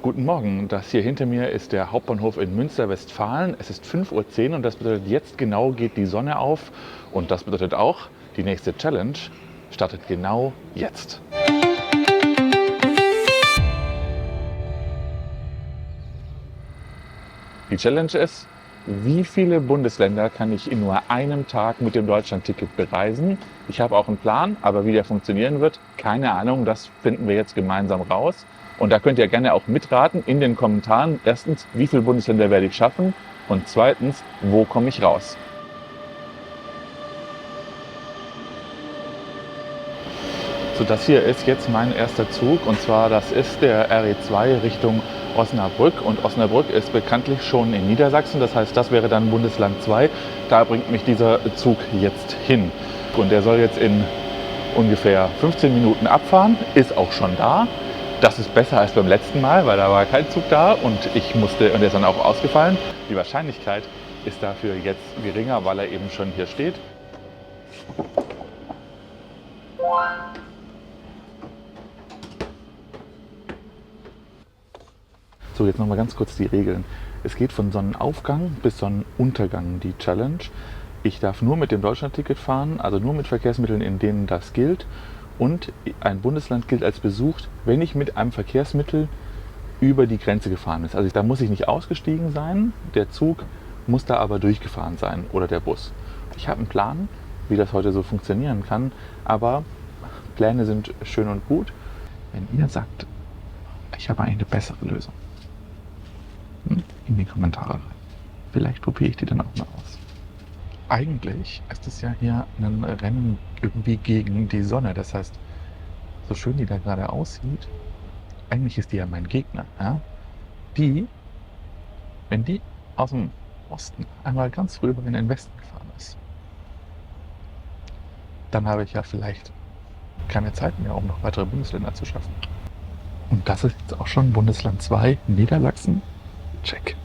Guten Morgen, das hier hinter mir ist der Hauptbahnhof in Münster-Westfalen. Es ist 5:10 Uhr und das bedeutet, jetzt genau geht die Sonne auf. Und das bedeutet auch, die nächste Challenge startet genau jetzt. Die Challenge ist, wie viele Bundesländer kann ich in nur einem Tag mit dem Deutschlandticket bereisen? Ich habe auch einen Plan, aber wie der funktionieren wird, keine Ahnung. Das finden wir jetzt gemeinsam raus. Und da könnt ihr gerne auch mitraten in den Kommentaren. Erstens, wie viele Bundesländer werde ich schaffen? Und zweitens, wo komme ich raus? So, das hier ist jetzt mein erster Zug und zwar das ist der RE2 Richtung Osnabrück und Osnabrück ist bekanntlich schon in Niedersachsen, das heißt, das wäre dann Bundesland 2. Da bringt mich dieser Zug jetzt hin und der soll jetzt in ungefähr 15 Minuten abfahren, ist auch schon da. Das ist besser als beim letzten Mal, weil da war kein Zug da und der ist dann auch ausgefallen. Die Wahrscheinlichkeit ist dafür jetzt geringer, weil er eben schon hier steht. So, jetzt nochmal ganz kurz die Regeln. Es geht von Sonnenaufgang bis Sonnenuntergang, die Challenge. Ich darf nur mit dem Deutschlandticket fahren, also nur mit Verkehrsmitteln, in denen das gilt. Und ein Bundesland gilt als besucht, wenn ich mit einem Verkehrsmittel über die Grenze gefahren bin. Also da muss ich nicht ausgestiegen sein, der Zug muss da aber durchgefahren sein oder der Bus. Ich habe einen Plan, wie das heute so funktionieren kann, aber Pläne sind schön und gut. Wenn ihr sagt, ich habe eine bessere Lösung, in die Kommentare rein. Vielleicht probiere ich die dann auch mal aus. Eigentlich ist es ja hier ein Rennen irgendwie gegen die Sonne. Das heißt, so schön die da gerade aussieht, eigentlich ist die ja mein Gegner. Ja? Wenn die aus dem Osten einmal ganz rüber in den Westen gefahren ist, dann habe ich ja vielleicht keine Zeit mehr, um noch weitere Bundesländer zu schaffen. Und das ist jetzt auch schon Bundesland 2, Niedersachsen. Check.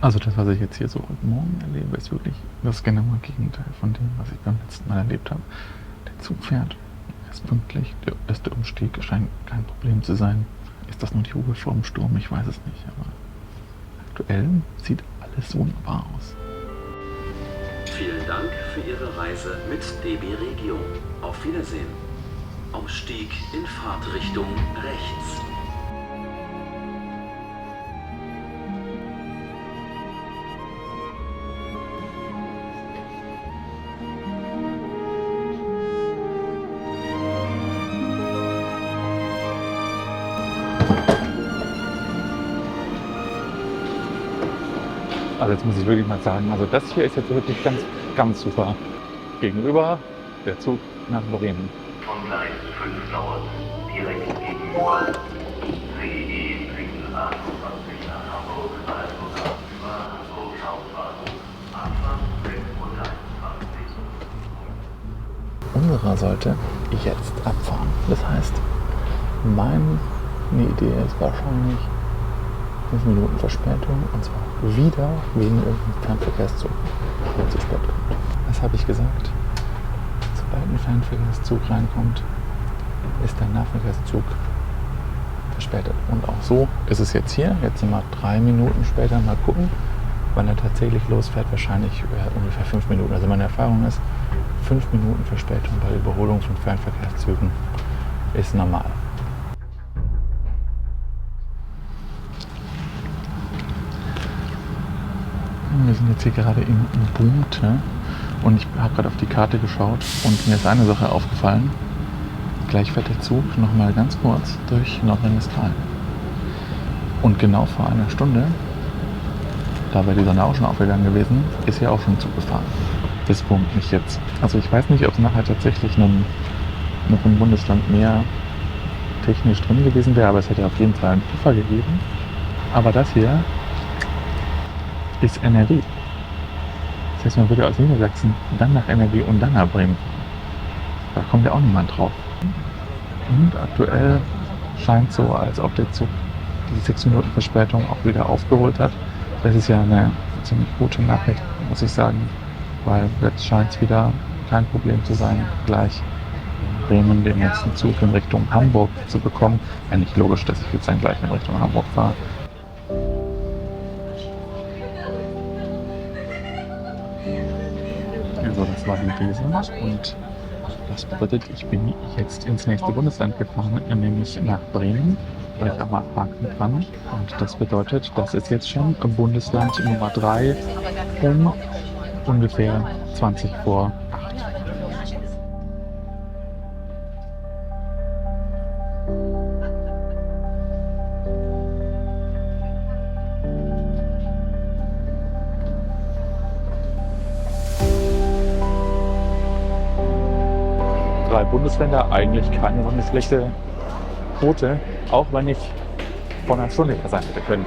Also das, was ich jetzt hier so heute Morgen erlebe, ist wirklich das genaue Gegenteil von dem, was ich beim letzten Mal erlebt habe. Der Zug fährt, er ist pünktlich, der erste Umstieg scheint kein Problem zu sein. Ist das nur die Ruhe vor dem Sturm? Ich weiß es nicht, aber aktuell sieht alles wunderbar aus. Vielen Dank für Ihre Reise mit DB Regio. Auf Wiedersehen. Ausstieg in Fahrtrichtung rechts. Also jetzt muss ich wirklich mal sagen, also das hier ist jetzt wirklich ganz, ganz super. Gegenüber der Zug nach Bremen. Von Gleis 5 dauert direkt gegenüber CE 28 nach Hamburg, also über Hamburg Hauptbahnhof, Abfahrt 6:23 Uhr. Unserer sollte jetzt abfahren. Das heißt, meine Idee ist wahrscheinlich 5 Minuten Verspätung und zwar wieder wegen irgendeinem Fernverkehrszug, der zu spät kommt. Was habe ich gesagt? Sobald ein Fernverkehrszug reinkommt, ist der Nahverkehrszug verspätet. Und auch so ist es jetzt hier. Jetzt sind wir 3 Minuten später. Mal gucken, wann er tatsächlich losfährt. Wahrscheinlich ungefähr 5 Minuten. Also meine Erfahrung ist, 5 Minuten Verspätung bei Überholung von Fernverkehrszügen ist normal. Wir sind jetzt hier gerade in Bumte und ich habe gerade auf die Karte geschaut und mir ist eine Sache aufgefallen. Gleich fährt der Zug nochmal ganz kurz durch Nordrhein-Westfalen. Und genau vor einer Stunde, da wäre die Sonne auch schon aufgegangen gewesen, ist hier auch schon ein Zug gefahren. Das wurmt mich jetzt. Also ich weiß nicht, ob es nachher tatsächlich noch ein Bundesland mehr technisch drin gewesen wäre, aber es hätte auf jeden Fall einen Puffer gegeben. Aber das hier ist NRW. Das heißt, man würde aus Niedersachsen dann nach NRW und dann nach Bremen fahren. Da kommt ja auch niemand drauf. Und aktuell scheint so, als ob der Zug die 6 Minuten Verspätung auch wieder aufgeholt hat. Das ist ja eine ziemlich gute Nachricht, muss ich sagen, weil jetzt scheint es wieder kein Problem zu sein, gleich Bremen den nächsten Zug in Richtung Hamburg zu bekommen. Ja, nicht logisch, dass ich jetzt dann gleich in Richtung Hamburg fahre. Also das war die These und das bedeutet, ich bin jetzt ins nächste Bundesland gefahren, nämlich nach Bremen, weil ich auch mal parken kann. Und das bedeutet, das ist jetzt schon Bundesland Nummer 3 um ungefähr 20 vor 8. Drei Bundesländer, eigentlich keine so eine schlechte Quote, auch wenn ich von einer Stunde her sein hätte können.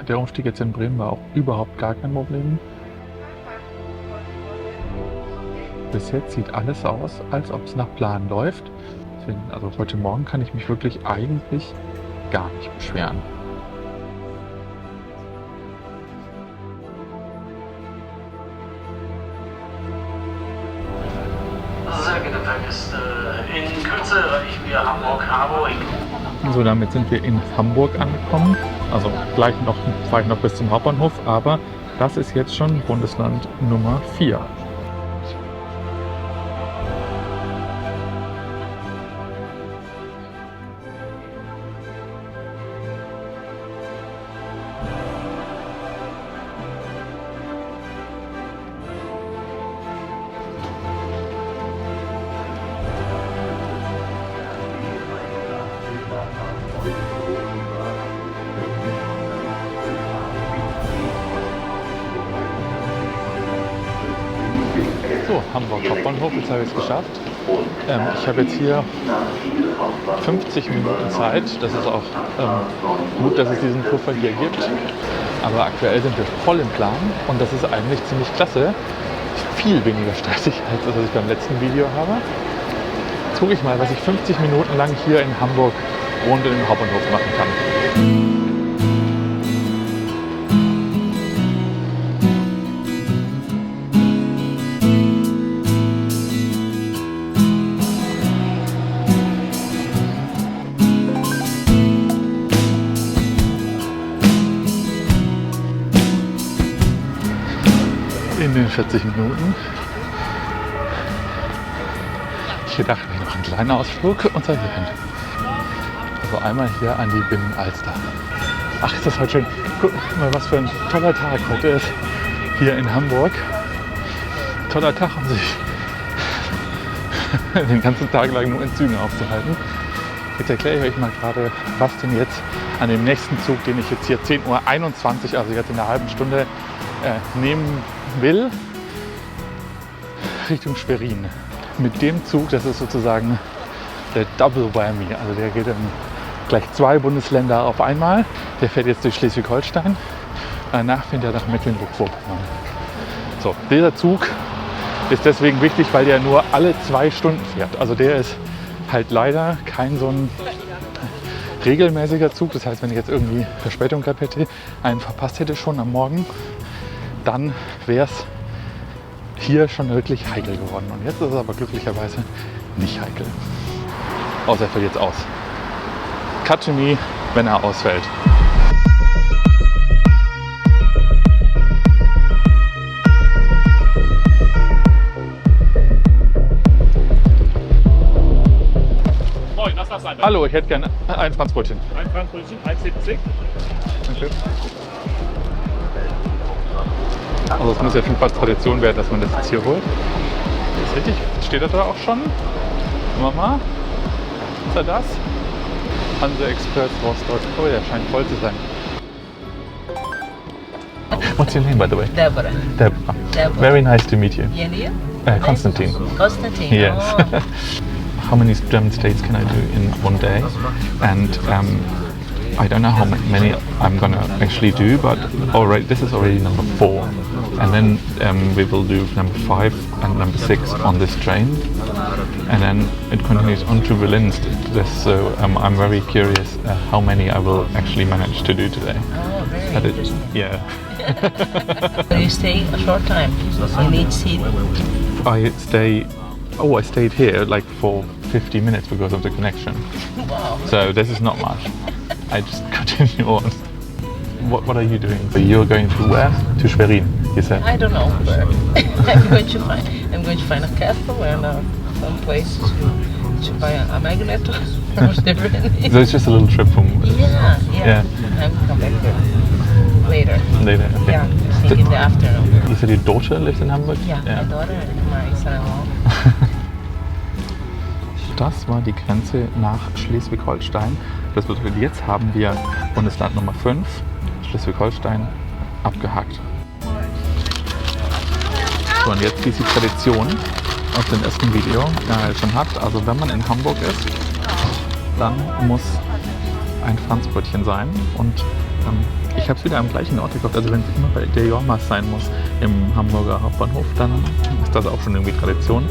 Der Umstieg jetzt in Bremen war auch überhaupt gar kein Problem. Bis jetzt sieht alles aus, als ob es nach Plan läuft. Also heute Morgen kann ich mich wirklich eigentlich gar nicht beschweren. Sehr geehrte Fahrgäste, in Kürze erreichen wir Hamburg-Harburg. So, damit sind wir in Hamburg angekommen. Also gleich noch fahre ich noch bis zum Hauptbahnhof, aber das ist jetzt schon Bundesland Nummer 4. So, Hamburg Hauptbahnhof, jetzt habe ich es geschafft. Ich habe jetzt hier 50 Minuten Zeit. Das ist auch gut, dass es diesen Puffer hier gibt. Aber aktuell sind wir voll im Plan und das ist eigentlich ziemlich klasse. Viel weniger stressig als das, was ich beim letzten Video habe. Jetzt gucke ich mal, was ich 50 Minuten lang hier in Hamburg rund im Hauptbahnhof machen kann. In den 40 Minuten. Ich dachte mir noch einen kleinen Ausflug und sei hierhin. Also einmal hier an die Binnenalster. Ach, ist das heute schön. Guck mal, was für ein toller Tag heute ist hier in Hamburg. Toller Tag, um sich den ganzen Tag lang nur in Zügen aufzuhalten. Jetzt erkläre ich euch mal gerade, was denn jetzt an dem nächsten Zug, den ich jetzt hier 10:21 Uhr, also jetzt in einer halben Stunde nehmen will, Richtung Schwerin. Mit dem Zug, das ist sozusagen der Double Whammy, also der geht dann gleich 2 Bundesländer auf einmal. Der fährt jetzt durch Schleswig-Holstein, danach fährt er nach Mecklenburg-Vorpommern. So, dieser Zug ist deswegen wichtig, weil der nur alle 2 Stunden fährt. Also der ist halt leider kein so ein regelmäßiger Zug. Das heißt, wenn ich jetzt irgendwie Verspätung gehabt hätte, einen verpasst hätte schon am Morgen, dann wäre es hier schon wirklich heikel geworden. Und jetzt ist es aber glücklicherweise nicht heikel. Außer er fällt jetzt aus. Cut to me, wenn er ausfällt. Moin, was darf sein? Hallo, ich hätte gerne ein Franzbrötchen. Ein Franzbrötchen, 1,70. Danke. Also es muss ja schon fast Tradition werden, dass man das jetzt hier holt. Das ist richtig. Steht er da auch schon? Mama? Ist er das? Hanse Express Rostock. Oh, der scheint voll zu sein. What's your name, by the way? Deborah. Deborah. Deborah. Very nice to meet you. And you? Konstantin. Konstantin. Yes. Oh. How many German states can I do in one day? And I don't know how many I'm gonna actually do, but already this is already number 4, and then we will do number 5 and number 6 on this train, and then it continues on to Berlin. So I'm very curious how many I will actually manage to do today. Oh, very interesting. Yeah. So you stay a short time in each city? I stayed here like for 50 minutes because of the connection. Wow. So this is not much. I just continue on. What are you doing? So you're going to where? To Schwerin, you said? I don't know where. I'm going to find a castle and some place to buy a magnet or whatever. So it's just a little trip from... Yeah. I'm come back there later. Later, okay. Yeah, I think in the afternoon. You said your daughter lives in Hamburg? Yeah, my daughter and my son-in-law. Das war die Grenze nach Schleswig-Holstein. Das bedeutet, jetzt haben wir Bundesland Nummer 5, Schleswig-Holstein, abgehakt. So, und jetzt diese Tradition aus dem ersten Video schon hat. Also wenn man in Hamburg ist, dann muss ein Franzbrötchen sein. Und ich habe es wieder am gleichen Ort gekauft. Also wenn es immer bei der Jormas sein muss, im Hamburger Hauptbahnhof, dann ist das auch schon irgendwie Tradition.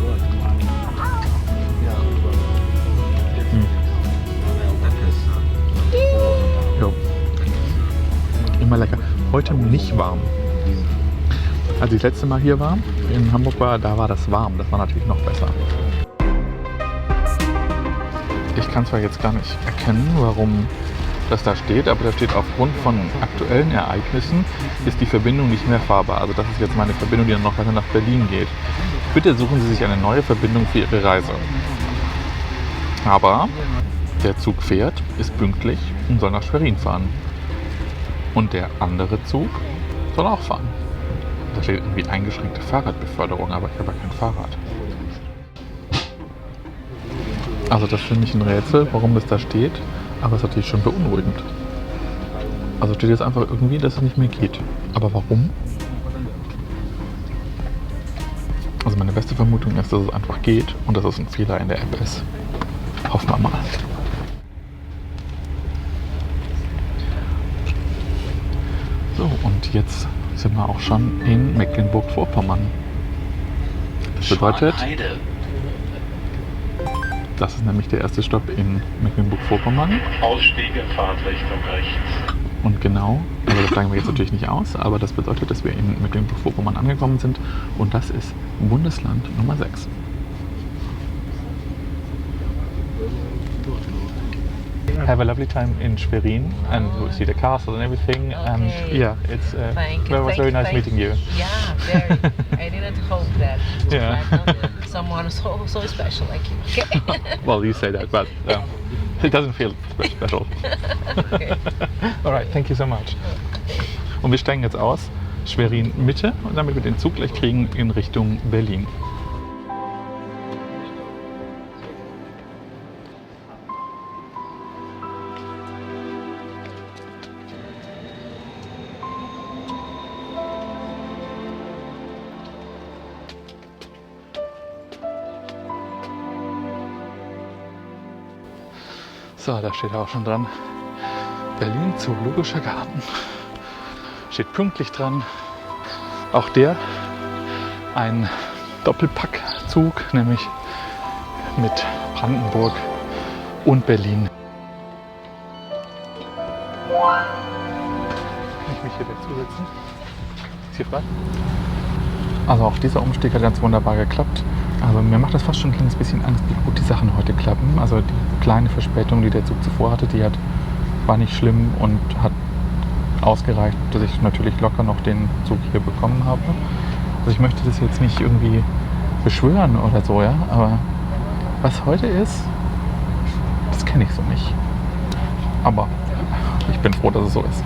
Immer lecker. Heute nicht warm. Als ich das letzte Mal hier war, in Hamburg war, da war das warm. Das war natürlich noch besser. Ich kann zwar jetzt gar nicht erkennen, warum das da steht, aber da steht, aufgrund von aktuellen Ereignissen ist die Verbindung nicht mehr fahrbar. Also das ist jetzt meine Verbindung, die dann noch weiter nach Berlin geht. Bitte suchen Sie sich eine neue Verbindung für Ihre Reise. Aber der Zug fährt, ist pünktlich und soll nach Schwerin fahren. Und der andere Zug soll auch fahren. Da steht irgendwie eingeschränkte Fahrradbeförderung, aber ich habe ja kein Fahrrad. Also das ist für mich ein Rätsel, warum das da steht, aber es ist natürlich schon beunruhigend. Also steht jetzt einfach irgendwie, dass es nicht mehr geht. Aber warum? Also meine beste Vermutung ist, dass es einfach geht und dass es ein Fehler in der App ist. Hoffen wir mal. So, und jetzt sind wir auch schon in Mecklenburg-Vorpommern. Das bedeutet, das ist nämlich der erste Stopp in Mecklenburg-Vorpommern. Ausstieg in Fahrtrichtung rechts. Und genau, also das sagen wir jetzt natürlich nicht aus, aber das bedeutet, dass wir in Mecklenburg-Vorpommern angekommen sind und das ist Bundesland Nummer 6. Have a lovely time in Schwerin and we'll see the castle and everything. Okay. And yeah, it's was very nice meeting you. Yeah, very. I didn't hope that. Yeah. Someone so special like you. Okay. Well, you say that, but it doesn't feel special. Okay. Alright, thank you so much. Und wir steigen jetzt aus, Schwerin Mitte, und damit wir den Zug gleich kriegen in Richtung Berlin. So, da steht auch schon dran. Berlin Zoologischer Garten. Steht pünktlich dran. Auch der ein Doppelpackzug, nämlich mit Brandenburg und Berlin. Kann ich mich hier dazusetzen? Ist hier frei? Also auch dieser Umstieg hat ganz wunderbar geklappt. Aber mir macht das fast schon ein kleines bisschen Angst, wie gut die Sachen heute klappen. Also die kleine Verspätung, die der Zug zuvor hatte, war nicht schlimm und hat ausgereicht, dass ich natürlich locker noch den Zug hier bekommen habe. Also ich möchte das jetzt nicht irgendwie beschwören oder so, ja. Aber was heute ist, das kenne ich so nicht. Aber ich bin froh, dass es so ist.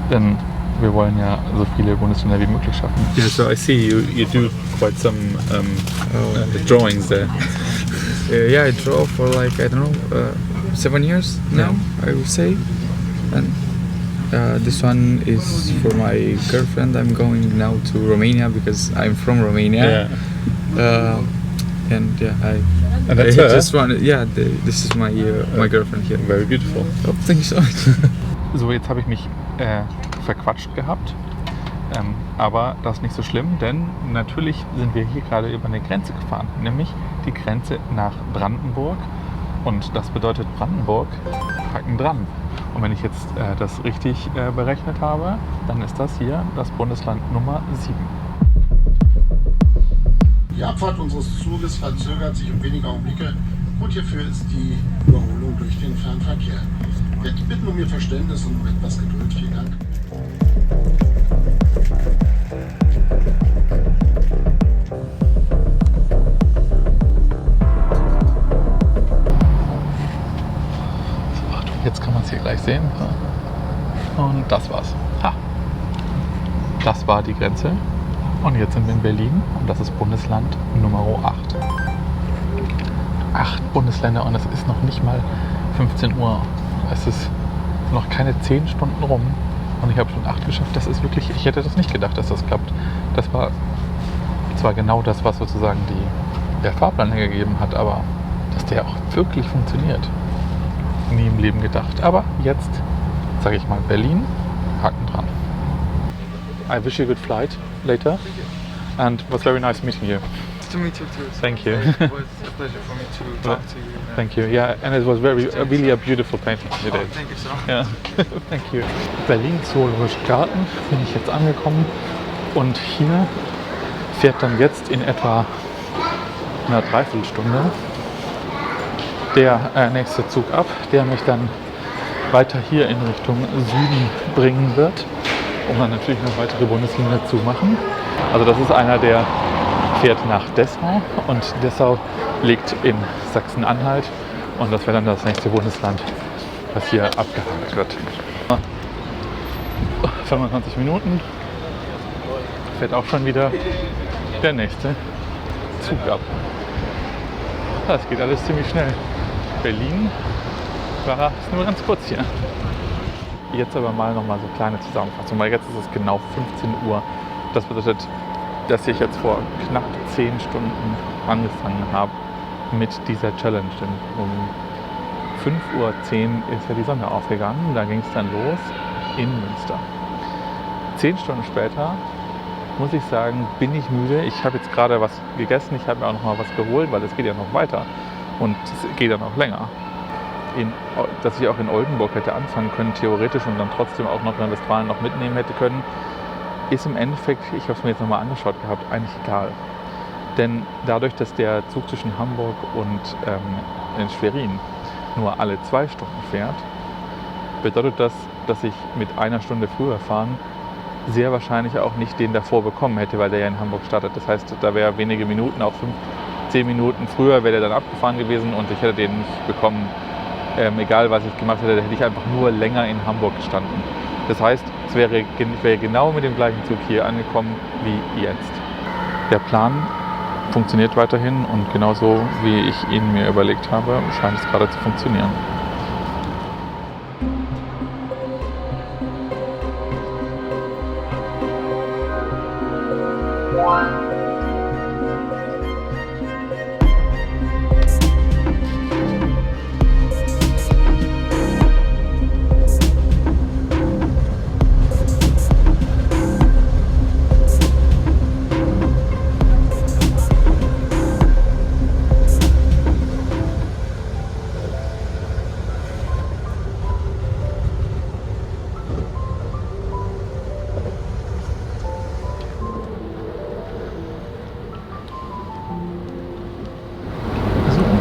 Denn wir wollen ja so viele Bundesländer wie möglich schaffen. Yeah, so I see you do quite some drawings there. Yeah, I draw for like, I don't know, 7 years now, I would say. And this one is for my girlfriend. I'm going now to Romania because I'm from Romania. Yeah. And yeah, And that's I her? just wanted, yeah, this is my girlfriend here. Very beautiful. Oh, thank you so much. So, jetzt habe ich mich verquatscht gehabt. Aber das ist nicht so schlimm, denn natürlich sind wir hier gerade über eine Grenze gefahren, nämlich die Grenze nach Brandenburg. Und das bedeutet Brandenburg, Haken dran. Und wenn ich jetzt das richtig berechnet habe, dann ist das hier das Bundesland Nummer 7. Die Abfahrt unseres Zuges verzögert sich um wenige Augenblicke. Grund hierfür ist die Überholung durch den Fernverkehr. Wir bitten um Ihr Verständnis und um etwas Geduld. Vielen Dank. So, Achtung, jetzt kann man es hier gleich sehen. Und das war's. Ha. Das war die Grenze. Und jetzt sind wir in Berlin und das ist Bundesland Nummer 8. 8 Bundesländer und es ist noch nicht mal 15 Uhr. Es ist noch keine 10 Stunden rum und ich habe schon 8 geschafft. Das ist wirklich, ich hätte das nicht gedacht, dass das klappt. Das war zwar genau das, was sozusagen der Fahrplan hergegeben hat, aber dass der auch wirklich funktioniert. Nie im Leben gedacht. Aber jetzt, sage ich mal, Berlin, Haken dran. I wish you a good flight later and it was very nice meeting you. To meet you too. Thank you. It was a pleasure for me to talk to you. Thank you. Yeah, and it was really a beautiful painting you did. Oh, thank you so much. Ja, thank you. Berlin Zoologischer Garten bin ich jetzt angekommen und hier fährt dann jetzt in etwa einer Dreiviertelstunde der nächste Zug ab, der mich dann weiter hier in Richtung Süden bringen wird, um dann natürlich noch weitere Bundesländer zu machen. Also das ist einer, der fährt nach Dessau und Dessau liegt in Sachsen-Anhalt und das wäre dann das nächste Bundesland, was hier abgehakt wird. 25 Minuten fährt auch schon wieder der nächste Zug ab. Das geht alles ziemlich schnell. Berlin war es nur ganz kurz hier. Jetzt aber mal nochmal so eine kleine Zusammenfassung, weil jetzt ist es genau 15 Uhr. Das bedeutet, dass ich jetzt vor knapp 10 Stunden angefangen habe mit dieser Challenge. Denn um 5:10 Uhr ist ja die Sonne aufgegangen. Da ging es dann los in Münster. 10 Stunden später, muss ich sagen, bin ich müde. Ich habe jetzt gerade was gegessen, ich habe mir auch noch mal was geholt, weil es geht ja noch weiter und es geht ja noch länger. Dass ich auch in Oldenburg hätte anfangen können, theoretisch, und dann trotzdem auch Nordrhein-Westfalen noch mitnehmen hätte können, ist im Endeffekt, ich habe es mir jetzt nochmal angeschaut gehabt, eigentlich egal. Denn dadurch, dass der Zug zwischen Hamburg und in Schwerin nur alle 2 Stunden fährt, bedeutet das, dass ich mit 1 Stunde früher fahren sehr wahrscheinlich auch nicht den davor bekommen hätte, weil der ja in Hamburg startet. Das heißt, da wäre wenige Minuten, auch 10 Minuten früher wäre der dann abgefahren gewesen und ich hätte den nicht bekommen. Egal was ich gemacht hätte, hätte ich einfach nur länger in Hamburg gestanden. Das heißt, ich wäre genau mit dem gleichen Zug hier angekommen wie jetzt. Der Plan funktioniert weiterhin und genauso wie ich ihn mir überlegt habe, scheint es gerade zu funktionieren.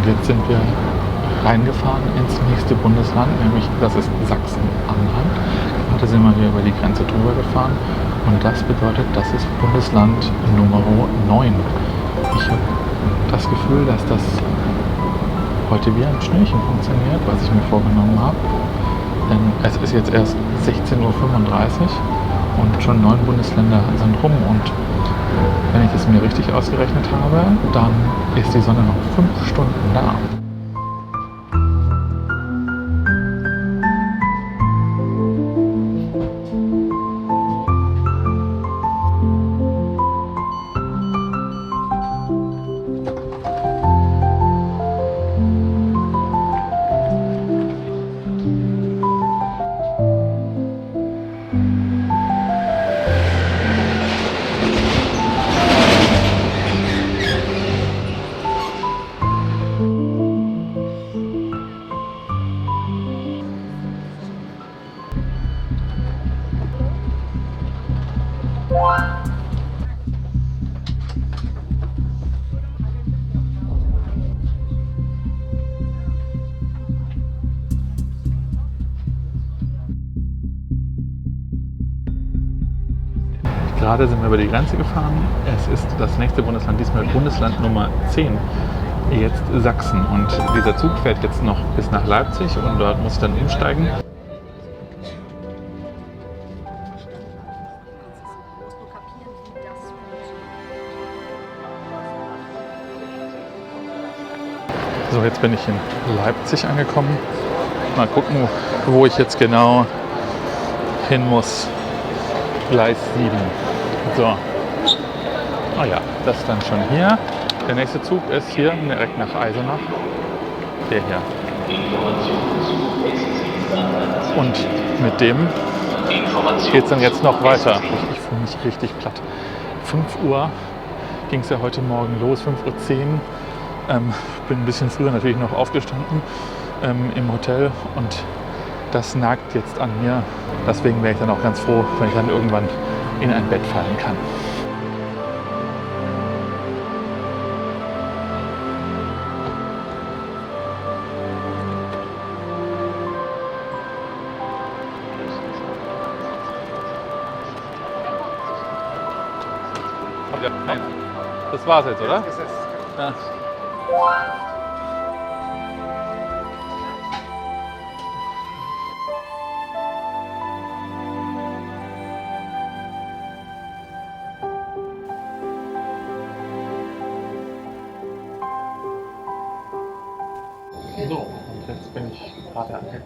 Jetzt sind wir reingefahren ins nächste Bundesland, nämlich das ist Sachsen-Anhalt. Gerade sind wir hier über die Grenze drüber gefahren und das bedeutet, das ist Bundesland Nummer 9. Ich habe das Gefühl, dass das heute wie ein Schnürchen funktioniert, was ich mir vorgenommen habe. Denn es ist jetzt erst 16:35 Uhr und schon 9 Bundesländer sind rum und wenn ich es mir richtig ausgerechnet habe, dann ist die Sonne noch 5 Stunden da. Gerade sind wir über die Grenze gefahren. Es ist das nächste Bundesland, diesmal Bundesland Nummer 10, jetzt Sachsen. Und dieser Zug fährt jetzt noch bis nach Leipzig und dort muss ich dann umsteigen. So, jetzt bin ich in Leipzig angekommen. Mal gucken, wo ich jetzt genau hin muss. Gleis 7. So. Ah ja, das ist dann schon hier. Der nächste Zug ist hier direkt nach Eisenach. Der hier. Und mit dem geht es dann jetzt noch weiter. Ich fühle mich richtig platt. 5 Uhr ging es ja heute Morgen los, 5:10 Uhr. Bin ein bisschen früher natürlich noch aufgestanden im Hotel und das nagt jetzt an mir. Deswegen wäre ich dann auch ganz froh, wenn ich dann irgendwann in ein Bett fallen kann. Das war's jetzt, oder? Ja.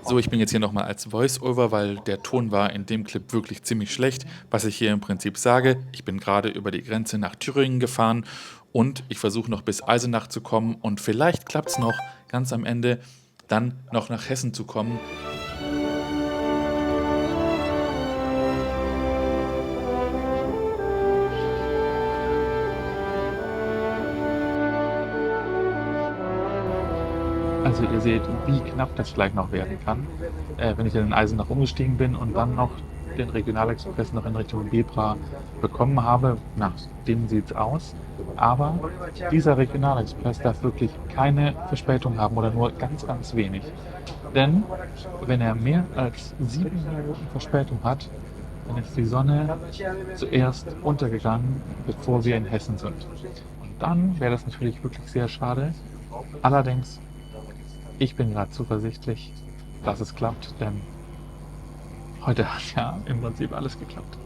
So, ich bin jetzt hier nochmal als Voice-Over, weil der Ton war in dem Clip wirklich ziemlich schlecht. Was ich hier im Prinzip sage, ich bin gerade über die Grenze nach Thüringen gefahren und ich versuche noch bis Eisenach zu kommen und vielleicht klappt es noch ganz am Ende, dann noch nach Hessen zu kommen. Also ihr seht, wie knapp das gleich noch werden kann, wenn ich in Eisenach umgestiegen bin und dann noch den Regionalexpress noch in Richtung Bebra bekommen habe. Nach dem sieht es aus. Aber dieser Regionalexpress darf wirklich keine Verspätung haben oder nur ganz, ganz wenig. Denn wenn er mehr als 7 Minuten Verspätung hat, dann ist die Sonne zuerst untergegangen, bevor wir in Hessen sind. Und dann wäre das natürlich wirklich sehr schade. Allerdings, ich bin gerade zuversichtlich, dass es klappt, denn heute hat ja im Prinzip alles geklappt.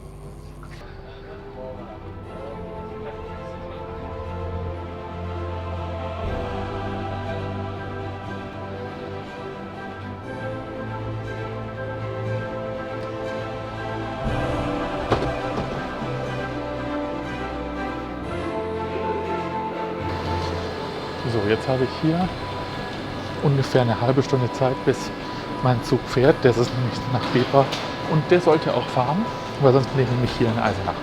So, jetzt habe ich hier ungefähr eine halbe Stunde Zeit, bis mein Zug fährt. Der ist nämlich nach Bebra und der sollte auch fahren, weil sonst bin ich nämlich hier in Eisenach.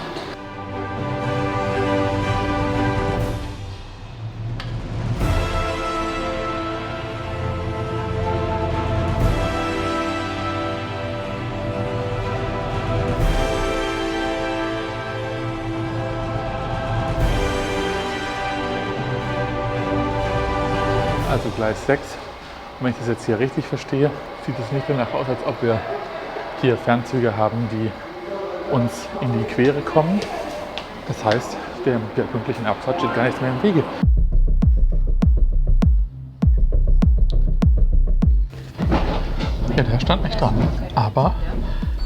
Also Gleis 6. Und wenn ich das jetzt hier richtig verstehe, sieht es nicht danach aus, als ob wir hier Fernzüge haben, die uns in die Quere kommen. Das heißt, der pünktlichen Abfahrt steht gar nichts mehr im Wege. Ja, der stand nicht dran. Aber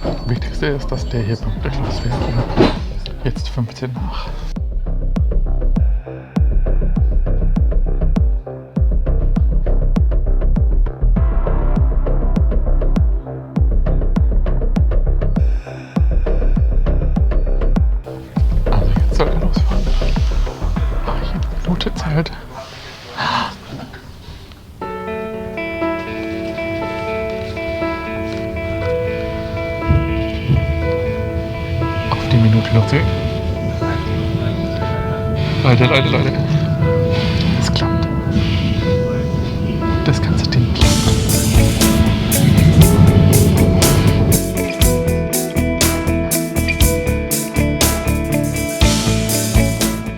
das Wichtigste ist, dass der hier pünktlich losfährt. Jetzt 15 nach. Zählt. Auf die Minute noch 10. Leute. Es klappt. Das ganze Ding klappt.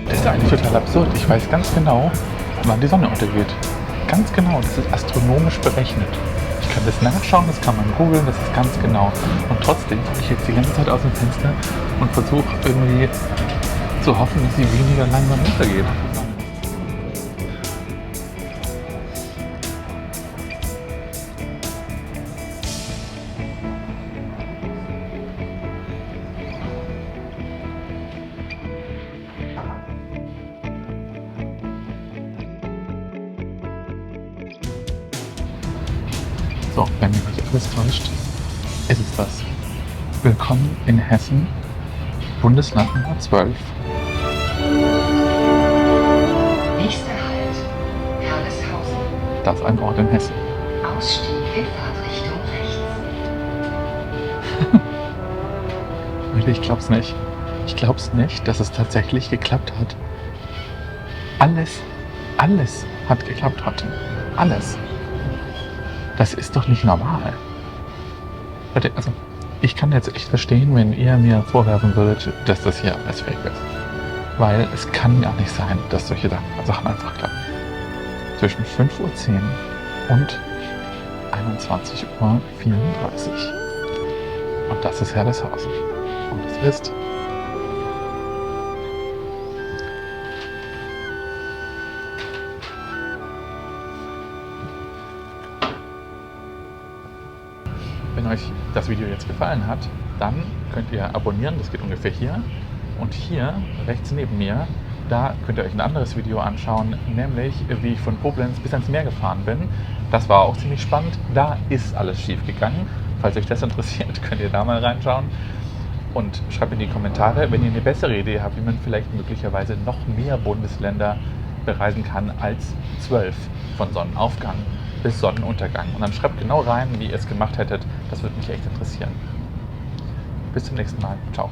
Das ist eigentlich total absurd. Ich weiß ganz genau, wann die Sonne untergeht. Ganz genau, das ist astronomisch berechnet. Ich kann das nachschauen, das kann man googeln, das ist ganz genau. Und trotzdem gucke ich jetzt die ganze Zeit aus dem Fenster und versuche irgendwie zu hoffen, dass sie weniger langsam untergeht. So, wenn mich nicht alles täuscht, ist es das. Willkommen in Hessen, Bundesland Nummer 12. Nächster Halt, Herleshausen. Das ist ein Ort in Hessen. Ausstieg in Fahrtrichtung rechts. Leute, ich glaub's nicht. Ich glaub's nicht, dass es tatsächlich geklappt hat. Alles hat geklappt heute. Alles. Das ist doch nicht normal. Leute, also ich kann jetzt echt verstehen, wenn ihr mir vorwerfen würdet, dass das hier alles fake ist. Weil es kann gar nicht sein, dass solche Sachen einfach klappen. Zwischen 5:10 Uhr und 21:34 Uhr. Und das ist Herleshausen. Und es ist Wenn euch das Video jetzt gefallen hat, dann könnt ihr abonnieren, das geht ungefähr hier. Und hier, rechts neben mir, da könnt ihr euch ein anderes Video anschauen, nämlich wie ich von Koblenz bis ans Meer gefahren bin. Das war auch ziemlich spannend, da ist alles schief gegangen. Falls euch das interessiert, könnt ihr da mal reinschauen. Und schreibt in die Kommentare, wenn ihr eine bessere Idee habt, wie man vielleicht möglicherweise noch mehr Bundesländer bereisen kann als 12 von Sonnenaufgang bis Sonnenuntergang. Und dann schreibt genau rein, wie ihr es gemacht hättet. Das würde mich echt interessieren. Bis zum nächsten Mal. Ciao.